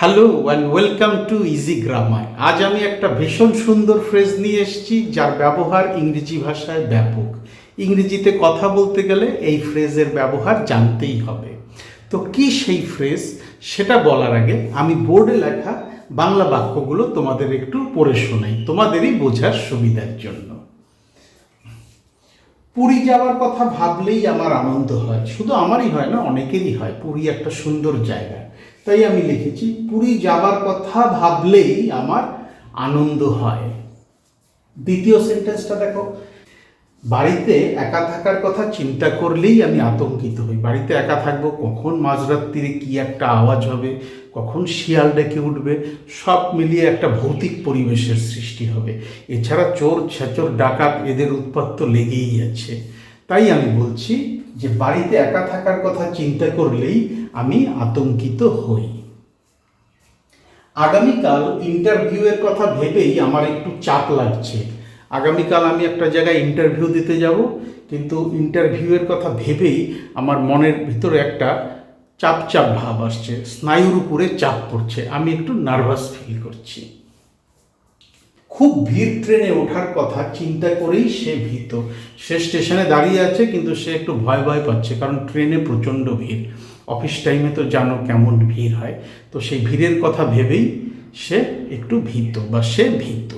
Hello and welcome to easy grammar. আজ আমি একটা ভীষণ সুন্দর ফ্রেজ নিয়ে এসেছি যার ব্যবহার ইংরেজি ভাষায় ব্যাপক। ইংরেজিতে কথা বলতে গেলে এই ফ্রেজের ব্যবহার জানতেই হবে। তো কি সেই ফ্রেজ সেটা বলার আগে আমি বোর্ডে লেখা বাংলা বাক্যগুলো তোমাদের একটু পড়ে শোনাই, তোমাদেরই বোঝার সুবিধার জন্য। পুরী যাওয়ার কথা ভাবলেই আমার আনন্দ হয়। শুধু আমারই হয় না, অনেকেরই হয়। পুরী একটা সুন্দর জায়গা, তাই আমি লিখেছি পুরী যাবার কথা ভাবলেই আমার আনন্দ হয়। দ্বিতীয় সেন্টেন্সটা দেখো, বাড়িতে একা থাকার কথা চিন্তা করলেই আমি আতঙ্কিত হই। বাড়িতে একা থাকবো, কখন মাঝরাত্রিরে কি একটা আওয়াজ হবে, কখন শিয়াল ডেকে উঠবে, সব মিলিয়ে একটা ভৌতিক পরিবেশের সৃষ্টি হবে। এছাড়া চোর ছেচর ডাকাত এদের উৎপাত তো লেগেই আছে। তাই আমি বলছি যে বাড়িতে একা থাকার কথা চিন্তা করলেই আমি আতঙ্কিত হই। আগামীকাল ইন্টারভিউয়ের কথা ভেবেই আমার একটু চাপ লাগছে। আগামীকাল আমি একটা জায়গায় ইন্টারভিউ দিতে যাব, কিন্তু ইন্টারভিউয়ের কথা ভেবেই আমার মনের ভিতরে একটা চাপ চাপ ভাব আসছে, স্নায়ুর উপরে চাপ পড়ছে, আমি একটু নার্ভাস ফিল করছি। খুব ভিড় ট্রেনে ওঠার কথা চিন্তা করেই সে ভীত। সে স্টেশনে দাঁড়িয়ে আছে, কিন্তু সে একটু ভয় ভয় পাচ্ছে, কারণ ট্রেনে প্রচণ্ড ভিড়। অফিস টাইমে তো জানো কেমন ভিড় হয়। তো সেই ভিড়ের কথা ভেবেই সে একটু ভীত বা সে ভীত।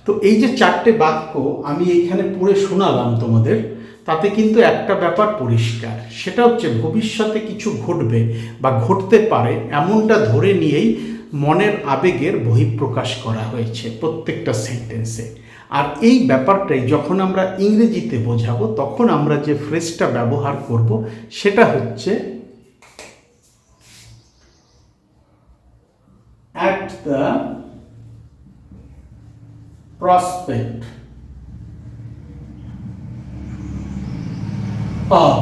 তো এই যে চারটে বাক্য আমি এইখানে পড়ে শোনালাম তোমাদের, তাতে কিন্তু একটা ব্যাপার পরিষ্কার, সেটা হচ্ছে ভবিষ্যতে কিছু ঘটবে বা ঘটতে পারে এমনটা ধরে নিয়েই মনের আবেগের বহিঃপ্রকাশ করা হয়েছে প্রত্যেকটা সেন্টেন্সে। আর এই ব্যাপারটাই যখন আমরা ইংরেজিতে বোঝাবো, তখন আমরা যে ফ্রেজটা ব্যবহার করব সেটা হচ্ছে at the prospect of,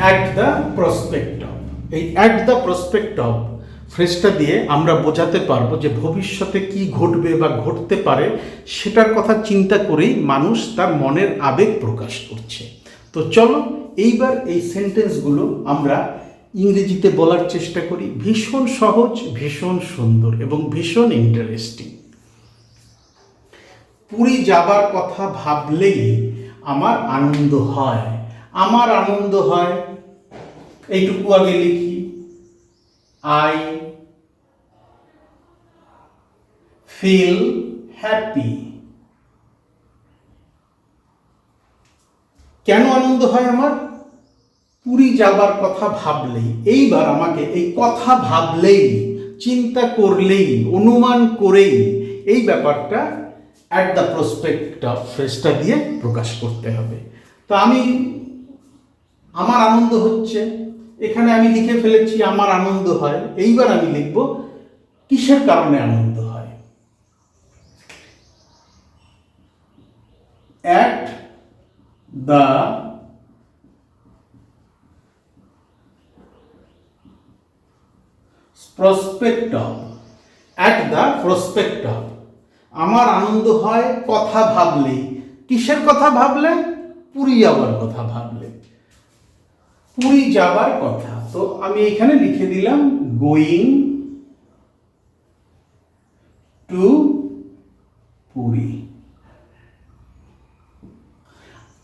at the prospect of। এই at the prospect of ফ্রেজটা দিয়ে আমরা বোঝাতে পারবো যে ভবিষ্যতে কি ঘটবে বা ঘটতে পারে সেটার কথা চিন্তা করেই মানুষ তার মনের আবেগ প্রকাশ করছে। তো চলো এইবার এই সেন্টেন্সগুলো আমরা ইংরেজিতে বলার চেষ্টা করি। ভীষণ সহজ, ভীষণ সুন্দর এবং ভীষণ ইন্টারেস্টিং। পুরী যাবার কথা ভাবলেই আমার আনন্দ হয়। আমার আনন্দ হয়, এইটুকু আগে লিখি, আই ফিল হ্যাপি। কেন আনন্দ হয় আমার? পুরী যাবার কথা ভাবলেই। এইবার আমাকে এই কথা ভাবলেই, চিন্তা করলেই, অনুমান করেই এই ব্যাপারটা অ্যাট দ্য প্রসপেক্ট অফ ফ্রেজটা দিয়ে প্রকাশ করতে হবে। তো আমার আনন্দ হচ্ছে, এখানে আমি লিখে ফেলেছি আমার আনন্দ হয়। এইবার আমি লিখব কিসের কারণে আনন্দ হয়। At the prospect of, at the prospect of. আমার আনন্দ হয় কথা ভাবলে। কিসের কথা ভাবলে? পুরী যাবার কথা ভাবলে। পুরী যাবার কথা, তো আমি এখানে লিখে দিলাম going to Puri.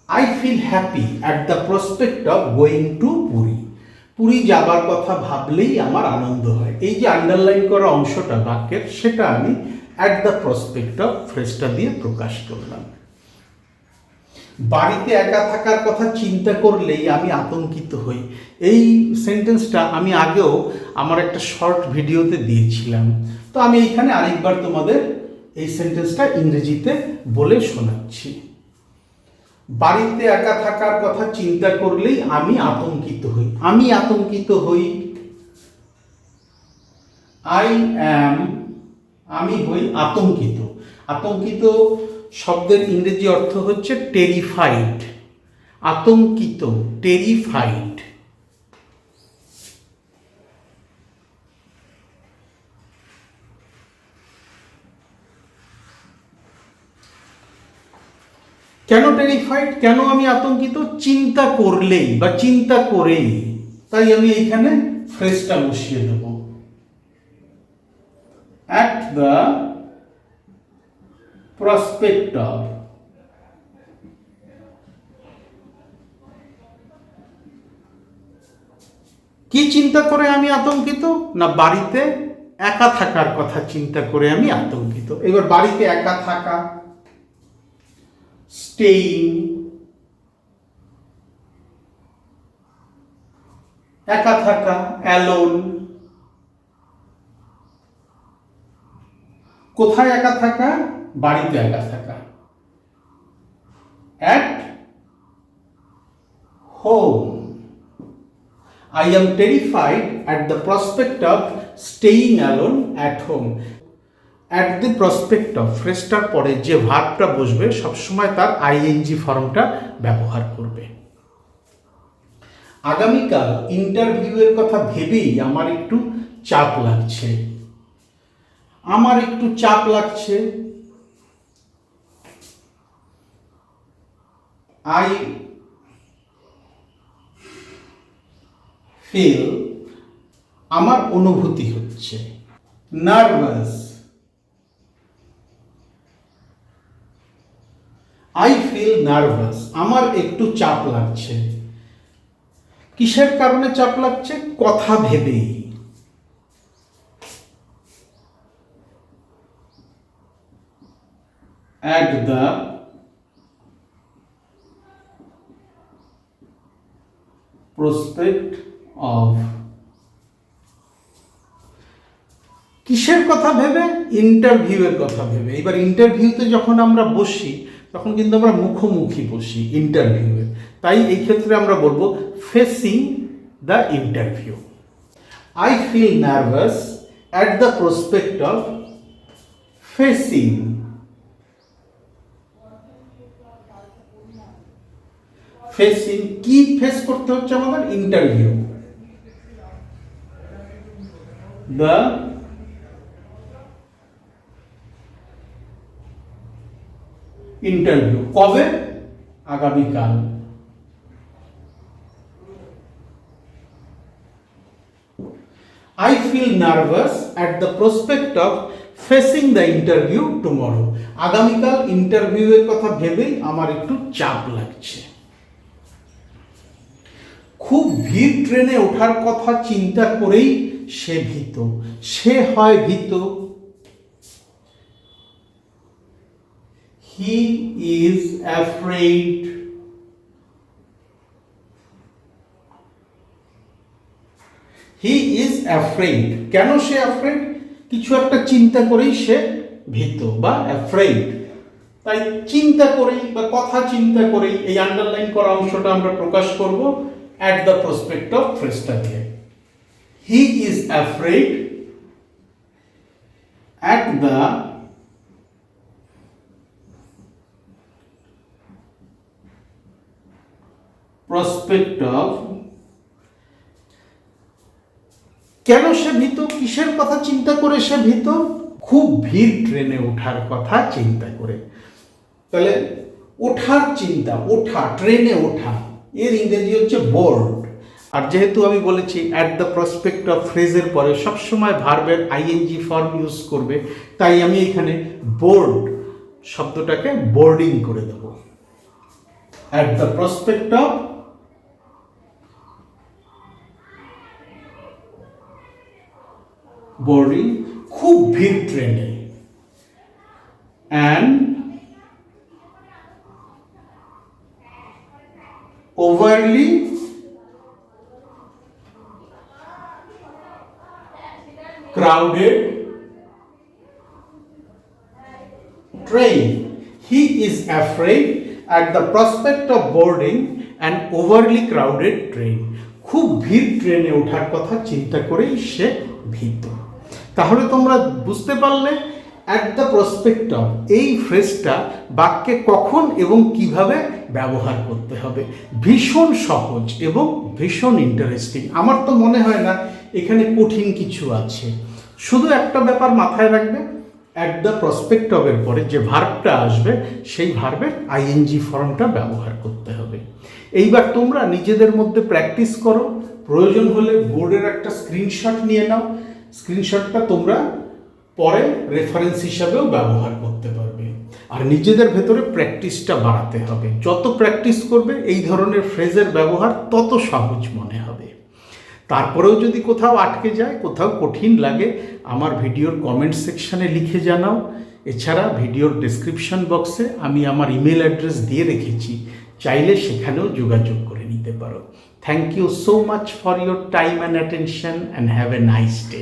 I feel happy at the prospect of going to Puri. Puri যাবার কথা ভাবলেই আমার আনন্দ হয়। এই যে আন্ডারলাইন করা অংশটা বাক্যের, সেটা আমি অ্যাট দ্য প্রসপেক্ট অফ ফ্রেজটা দিয়ে প্রকাশ করলাম। বাড়িতে একা থাকার কথা চিন্তা করলেই আমি আতঙ্কিত হই। এই সেন্টেন্সটা আমি আগেও আমার একটা শর্ট ভিডিওতে দিয়েছিলাম। তো আমি এখানে আরেকবার তোমাদের এই সেন্টেন্সটা ইংরেজিতে বলে শোনাচ্ছি। বাড়িতে একা থাকার কথা চিন্তা করলেই আমি আতঙ্কিত হই। আমি আতঙ্কিত হই, আই অ্যাম, আমি হই আতঙ্কিত। আতঙ্কিত শব্দের ইংরেজি অর্থ হচ্ছে টেরিফাইড। আতঙ্কিত, টেরিফাইড। কেন টেরিফাইড? কেন আমি আতঙ্কিত? চিন্তা করলেই বা চিন্তা করেই। তাই আমি এইখানে ফ্রেজটা বসিয়ে দেব। at the prospect of, কি চিন্তা করে আমি আতঙ্কিত? না বাড়িতে একা থাকার কথা চিন্তা করে আমি আতঙ্কিত। এবার বাড়িতে একা থাকা, স্টেইং, একা থাকা, অ্যালোন। কোথায় একা থাকা? বাড়িতে একা থাকা। at home, I am terrified at the prospect of staying alone at home. At the prospect of ফ্রেজটার পরে যে ভার্বটা বসবে সবসময় তার আইএনজি ফর্মটা ব্যবহার করবে। আগামীকাল ইন্টারভিউয়ের কথা ভেবেই আমার একটু চাপ লাগছে। আমার একটু চাপ লাগছে। I feel, আমার অনুভূতি হচ্ছে। নার্ভাস, I feel নার্ভাস, আমার একটু চাপ লাগছে। কিসের কারণে চাপ লাগছে? কথা ভেবেই। at the prospect of, কিসের কথা ভেবে? ইন্টারভিউয়ের কথা ভেবে। এবার ইন্টারভিউতে যখন আমরা বসি তখন কিন্তু আমরা মুখোমুখি বসি ইন্টারভিউয়ে, তাই এই ক্ষেত্রে আমরা বলবো facing the interview. I feel nervous at the prospect of facing, facing, কি ফেস করতে হচ্ছে আমাদের? ইন্টারভিউ। দ্য ইন্টারভিউ কবে? আগামীকাল। I feel nervous at the prospect of facing the interview tomorrow. আগামীকাল ইন্টারভিউয়ের কথা ভেবেই আমার একটু চাপ লাগছে। খুব ভিড় ট্রেনে ওঠার কথা চিন্তা করেই সে ভীত। সে হয় ভীত। He is afraid. He is afraid. কেন সে afraid? কিছু একটা চিন্তা করেই সে ভীত বা afraid। তাই চিন্তা করেই বা কথা চিন্তা করেই এই আন্ডারলাইন করা অংশটা আমরা প্রকাশ করব at the prospect of ফ্রেজটা দিয়ে। He is afraid at the prospect of, কেন সে ভীত? কিসের কথা চিন্তা করে সে ভীত? খুব ভিড় ট্রেনে ওঠার কথা চিন্তা করে। তাহলে ওঠার চিন্তা, ওঠা, ট্রেনে ওঠা, এর ইংরেজি হচ্ছে বোর্ড। আর যেহেতু আমি বলেছি অ্যাট দ্য প্রসপেক্ট অফ ফ্রেজের পরে সবসময় ভার্বের আইএনজি ফর্ম ইউজ করবে, তাই আমি এখানে বোর্ড শব্দটাকে বোর্ডিং করে দেব। At the prospect of boarding, খুব ভিড় ট্রেনে, and overly crowded train. He is afraid at the prospect of boarding an overly crowded train. খুব ভিড় ট্রেনে ওঠার কথা চিন্তা করেই সে ভীত। তাহলে তোমরা বুঝতে পারলে অ্যাট দ্য প্রসপেক্ট অফ এই ফ্রেজটা বাক্যে কখন এবং কিভাবে ব্যবহার করতে হবে। ভীষণ সহজ এবং ভীষণ ইন্টারেস্টিং। আমার তো মনে হয় না এখানে কঠিন কিছু আছে। শুধু একটা ব্যাপার মাথায় রাখবে, অ্যাট দ্য প্রসপেক্ট অফ এর পরে যে ভার্বটা আসবে সেই ভার্বের আইএনজি ফর্মটা ব্যবহার করতে হবে। এইবার তোমরা নিজেদের মধ্যে প্র্যাকটিস করো, প্রয়োজন হলে বোর্ডের একটা স্ক্রিনশট নিয়ে নাও। স্ক্রিনশটটা তোমরা পরে রেফারেন্স হিসাবেও ব্যবহার করতে পারবে। আর নিজেদের ভেতরে প্র্যাকটিসটা বাড়াতে হবে। যত প্র্যাকটিস করবে এই ধরনের ফ্রেজের ব্যবহার তত সহজ মনে হবে। তারপরেও যদি কোথাও আটকে যায়, কোথাও কঠিন লাগে, আমার ভিডিওর কমেন্ট সেকশানে লিখে জানাও। এছাড়া ভিডিওর ডেসক্রিপশন বক্সে আমি আমার ইমেল অ্যাড্রেস দিয়ে রেখেছি, চাইলে সেখানেও যোগাযোগ করে নিতে পারো। Thank you so much for your time and attention and have a nice day.